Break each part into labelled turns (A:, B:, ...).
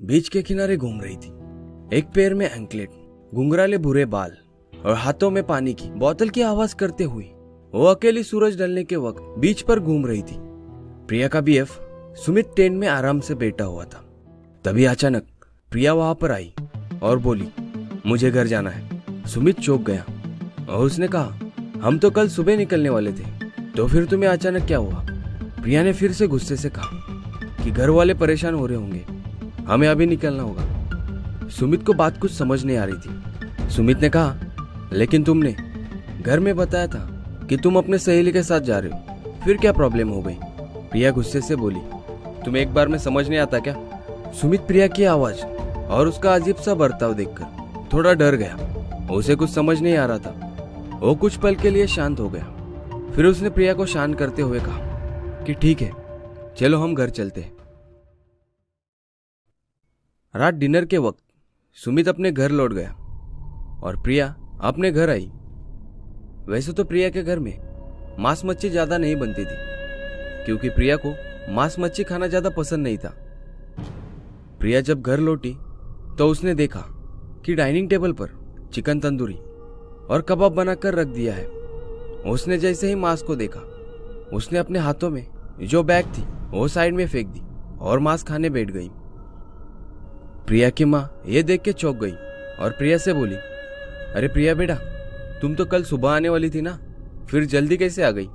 A: बीच के किनारे घूम रही थी। एक पैर में एंकलेट, घुंघराले भूरे बाल और हाथों में पानी की बोतल की आवाज करते हुए वो अकेली सूरज ढलने के वक्त बीच पर घूम रही थी। प्रिया का बीएफ सुमित टेंट में आराम से बैठा हुआ था। तभी अचानक प्रिया वहां पर आई और बोली, मुझे घर जाना है। सुमित चौंक गया और उसने कहा, हम तो कल सुबह निकलने वाले थे, तो फिर तुम्हें अचानक क्या हुआ? प्रिया ने फिर से गुस्से से कहा कि घर वाले परेशान हो रहे होंगे, हमें अभी निकलना होगा। सुमित को बात कुछ समझ नहीं आ रही थी। सुमित ने कहा, लेकिन तुमने घर में बताया था कि तुम अपने सहेली के साथ जा रहे हो, फिर क्या प्रॉब्लम हो गई? प्रिया गुस्से से बोली, तुम्हें एक बार में समझ नहीं आता क्या? सुमित प्रिया की आवाज और उसका अजीब सा बर्ताव देखकर थोड़ा डर गया। उसे कुछ समझ नहीं आ रहा था। वो कुछ पल के लिए शांत हो गया। फिर उसने प्रिया को शांत करते हुए कहा कि ठीक है, चलो हम घर चलते हैं। रात डिनर के वक्त सुमित अपने घर लौट गया और प्रिया अपने घर आई। वैसे तो प्रिया के घर में मांस मच्छी ज्यादा नहीं बनती थी, क्योंकि प्रिया को मांस मच्छी खाना ज्यादा पसंद नहीं था। प्रिया जब घर लौटी तो उसने देखा कि डाइनिंग टेबल पर चिकन तंदूरी और कबाब बनाकर रख दिया है। उसने जैसे ही मांस को देखा, उसने अपने हाथों में जो बैग थी वो साइड में फेंक दी और मांस खाने बैठ गई। प्रिया की माँ ये देख के चौंक गई और प्रिया से बोली, अरे प्रिया बेटा, तुम तो कल सुबह आने वाली थी ना, फिर जल्दी कैसे आ गई?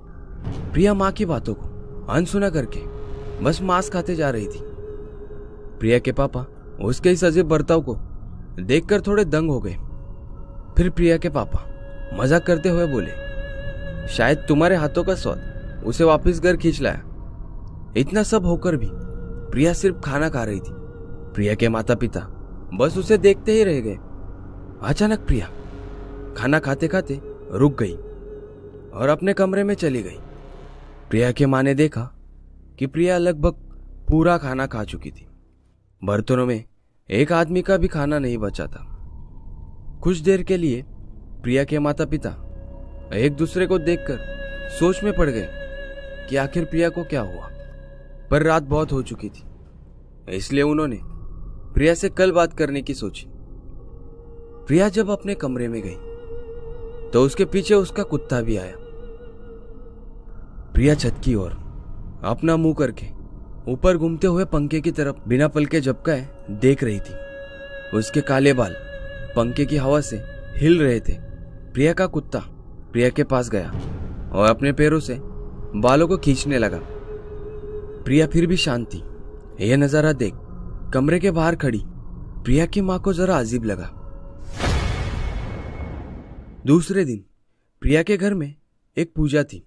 A: प्रिया माँ की बातों को अनसुना करके बस मांस खाते जा रही थी। प्रिया के पापा उसके इस अजीब बर्ताव को देखकर थोड़े दंग हो गए। फिर प्रिया के पापा मजाक करते हुए बोले, शायद तुम्हारे हाथों का स्वाद उसे वापस घर खींच लाया। इतना सब होकर भी प्रिया सिर्फ खाना खा रही थी। प्रिया के माता पिता बस उसे देखते ही रह गए। अचानक प्रिया खाना खाते खाते रुक गई और अपने कमरे में चली गई। प्रिया के माँ ने देखा कि प्रिया लगभग पूरा खाना खा चुकी थी। बर्तनों में एक आदमी का भी खाना नहीं बचा था। कुछ देर के लिए प्रिया के माता पिता एक दूसरे को देखकर सोच में पड़ गए कि आखिर प्रिया को क्या हुआ। पर रात बहुत हो चुकी थी, इसलिए उन्होंने प्रिया से कल बात करने की सोची। प्रिया जब अपने कमरे में गई तो उसके पीछे उसका कुत्ता भी आया। प्रिया छत की ओर अपना मुंह करके ऊपर घूमते हुए पंखे की तरफ बिना पलके झपकाए देख रही थी। उसके काले बाल पंखे की हवा से हिल रहे थे। प्रिया का कुत्ता प्रिया के पास गया और अपने पैरों से बालों को खींचने लगा। प्रिया फिर भी शांत थी। यह नजारा देख कमरे के बाहर खड़ी प्रिया की मां को जरा अजीब लगा। दूसरे दिन प्रिया के घर में एक पूजा थी।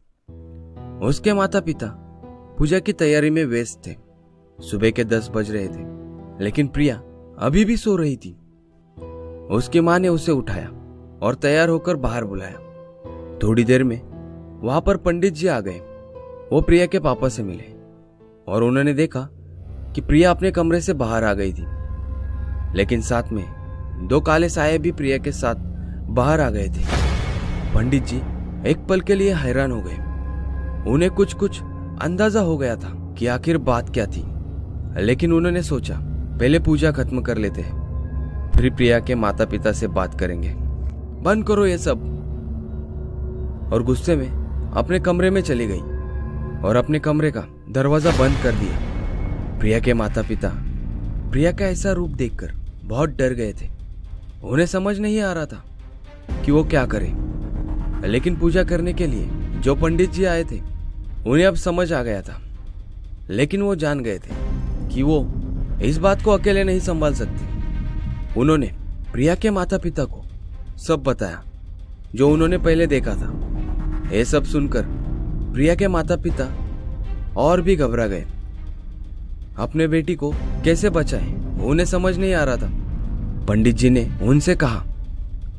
A: उसके माता पिता पूजा की तैयारी में व्यस्त थे। सुबह के 10 बज रहे थे, लेकिन प्रिया अभी भी सो रही थी। उसकी मां ने उसे उठाया और तैयार होकर बाहर बुलाया। थोड़ी देर में वहां पर पंडित जी आ गए। वो प्रिया के पापा से मिले और उन्होंने देखा कि प्रिया अपने कमरे से बाहर आ गई थी, लेकिन साथ में 2 काले साये भी प्रिया के साथ बाहर आ गए थे। पंडित जी एक पल के लिए हैरान हो गए। उन्हें कुछ अंदाजा हो गया था कि आखिर बात क्या थी, लेकिन उन्होंने सोचा पहले पूजा खत्म कर लेते हैं, फिर प्रिया के माता पिता से बात करेंगे। बंद करो ये सब। और गुस्से में अपने कमरे में चली गई और अपने कमरे का दरवाजा बंद कर दिया। प्रिया के माता पिता प्रिया का ऐसा रूप देखकर बहुत डर गए थे। उन्हें समझ नहीं आ रहा था कि वो क्या करें, लेकिन पूजा करने के लिए जो पंडित जी आए थे उन्हें अब समझ आ गया था। लेकिन वो जान गए थे कि वो इस बात को अकेले नहीं संभाल सकते। उन्होंने प्रिया के माता पिता को सब बताया जो उन्होंने पहले देखा था। ये सब सुनकर प्रिया के माता पिता और भी घबरा गए। अपने बेटी को कैसे बचाएं उन्हें समझ नहीं आ रहा था। पंडित जी ने उनसे कहा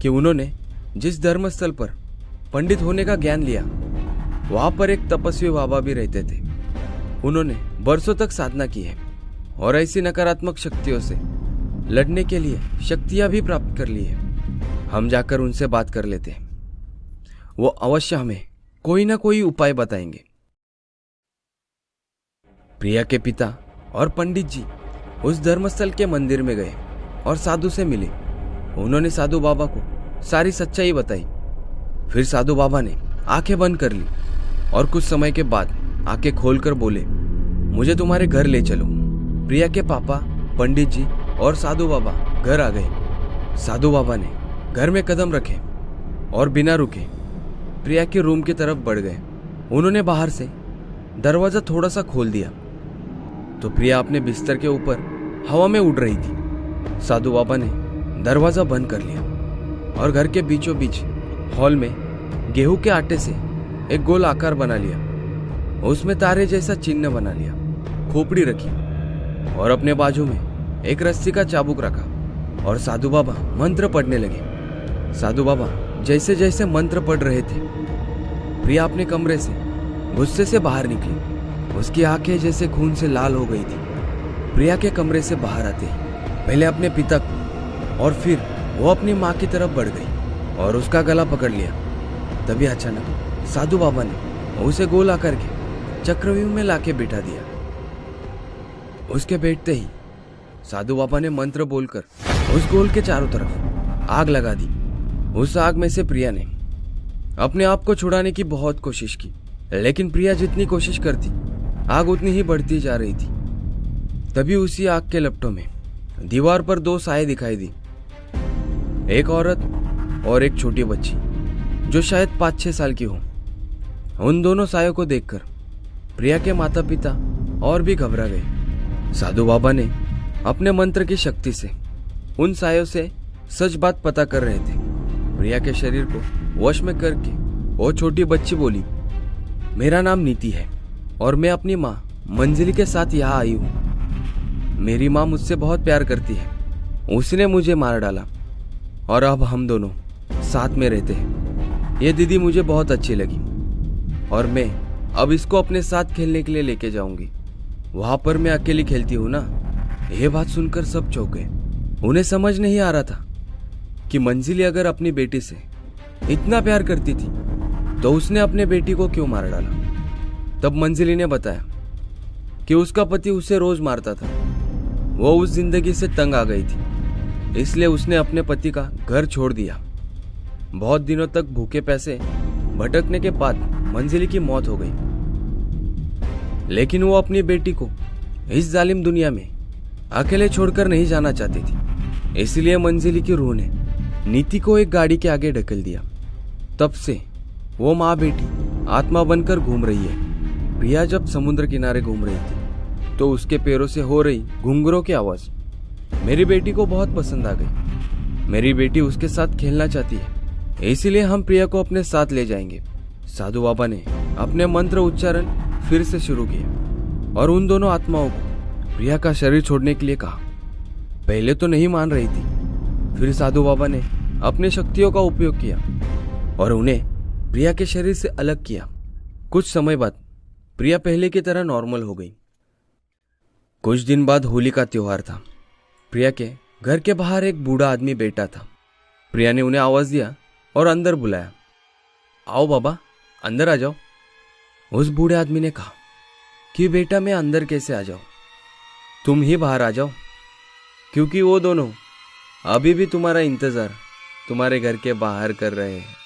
A: कि उन्होंने जिस धर्मस्थल पर पंडित होने का ज्ञान लिया वहां पर एक तपस्वी बाबा भी रहते थे। उन्होंने बरसों तक साधना की है और ऐसी नकारात्मक शक्तियों से लड़ने के लिए शक्तियां भी प्राप्त कर ली है। हम जाकर उनसे बात कर लेते हैं, वो अवश्य हमें कोई ना कोई उपाय बताएंगे। प्रिया के पिता और पंडित जी उस धर्मस्थल के मंदिर में गए और साधु से मिले। उन्होंने साधु बाबा को सारी सच्चाई बताई। फिर साधु बाबा ने आंखें बंद कर ली और कुछ समय के बाद आंखें खोलकर बोले, मुझे तुम्हारे घर ले चलो। प्रिया के पापा, पंडित जी और साधु बाबा घर आ गए। साधु बाबा ने घर में कदम रखे और बिना रुके प्रिया के रूम की तरफ बढ़ गए। उन्होंने बाहर से दरवाजा थोड़ा सा खोल दिया तो प्रिया अपने बिस्तर के ऊपर हवा में उड़ रही थी। साधु बाबा ने दरवाजा बंद कर लिया और घर के बीचों बीच हॉल में गेहूं के आटे से एक गोल आकार बना लिया। उसमें तारे जैसा चिन्ह बना लिया, खोपड़ी रखी और अपने बाजू में एक रस्सी का चाबुक रखा और साधु बाबा मंत्र पढ़ने लगे। साधु बाबा जैसे जैसे मंत्र पढ़ रहे थे, प्रिया अपने कमरे से गुस्से से बाहर निकली। उसकी आंखें जैसे खून से लाल हो गई थी। प्रिया के कमरे से बाहर आते ही पहले अपने पिता को और फिर वो अपनी माँ की तरफ बढ़ गई और उसका गला पकड़ लिया। तभी अचानक साधु बाबा ने उसे गोल आकर के चक्रव्यूह में लाके बिठा दिया। उसके बैठते ही साधु बाबा ने मंत्र बोलकर उस गोल के चारों तरफ आग लगा दी। उस आग में से प्रिया ने अपने आप को छुड़ाने की बहुत कोशिश की, लेकिन प्रिया जितनी कोशिश करती आग उतनी ही बढ़ती जा रही थी। तभी उसी आग के लपटों में दीवार पर दो साए दिखाई दी, एक औरत और एक छोटी बच्ची जो शायद 5-6 साल की हो। उन दोनों सायों को देखकर प्रिया के माता पिता और भी घबरा गए। साधु बाबा ने अपने मंत्र की शक्ति से उन सायों से सच बात पता कर रहे थे। प्रिया के शरीर को वश में करके वो छोटी बच्ची बोली, मेरा नाम नीति है और मैं अपनी माँ मंजिली के साथ यहाँ आई हूँ। मेरी माँ मुझसे बहुत प्यार करती है। उसने मुझे मार डाला और अब हम दोनों साथ में रहते हैं। ये दीदी मुझे बहुत अच्छी लगी और मैं अब इसको अपने साथ खेलने के लिए लेके जाऊंगी। वहां पर मैं अकेली खेलती हूँ ना। यह बात सुनकर सब चौंक गए। उन्हें समझ नहीं आ रहा था कि मंजिली अगर अपनी बेटी से इतना प्यार करती थी तो उसने अपने बेटी को क्यों मार डाला। तब मंजिली ने बताया कि उसका पति उसे रोज मारता था। वो उस जिंदगी से तंग आ गई थी, इसलिए उसने अपने पति का घर छोड़ दिया। बहुत दिनों तक भूखे पैसे भटकने के बाद मंजिली की मौत हो गई, लेकिन वो अपनी बेटी को इस जालिम दुनिया में अकेले छोड़कर नहीं जाना चाहती थी। इसलिए मंजिली की रूह ने नीति को एक गाड़ी के आगे ढकेल दिया। तब से वो माँ बेटी आत्मा बनकर घूम रही है। प्रिया जब समुद्र किनारे घूम रही थी तो उसके पैरों से हो रही घुंघरों की आवाज मेरी बेटी को बहुत पसंद आ गई। मेरी बेटी उसके साथ खेलना चाहती है, इसीलिए हम प्रिया को अपने साथ ले जाएंगे। साधु बाबा ने अपने मंत्र उच्चारण फिर से शुरू किया और उन दोनों आत्माओं को प्रिया का शरीर छोड़ने के लिए कहा। पहले तो नहीं मान रही थी, फिर साधु बाबा ने अपने शक्तियों का उपयोग किया और उन्हें प्रिया के शरीर से अलग किया। कुछ समय बाद प्रिया पहले की तरह नॉर्मल हो गई। कुछ दिन बाद होली का त्योहार था। प्रिया के घर के बाहर एक बूढ़ा आदमी बैठा था। प्रिया ने उन्हें आवाज दिया और अंदर बुलाया। आओ बाबा, अंदर आ जाओ। उस बूढ़े आदमी ने कहा कि बेटा मैं अंदर कैसे आ जाऊं, तुम ही बाहर आ जाओ, क्योंकि वो दोनों अभी भी तुम्हारा इंतजार तुम्हारे घर के बाहर कर रहे हैं।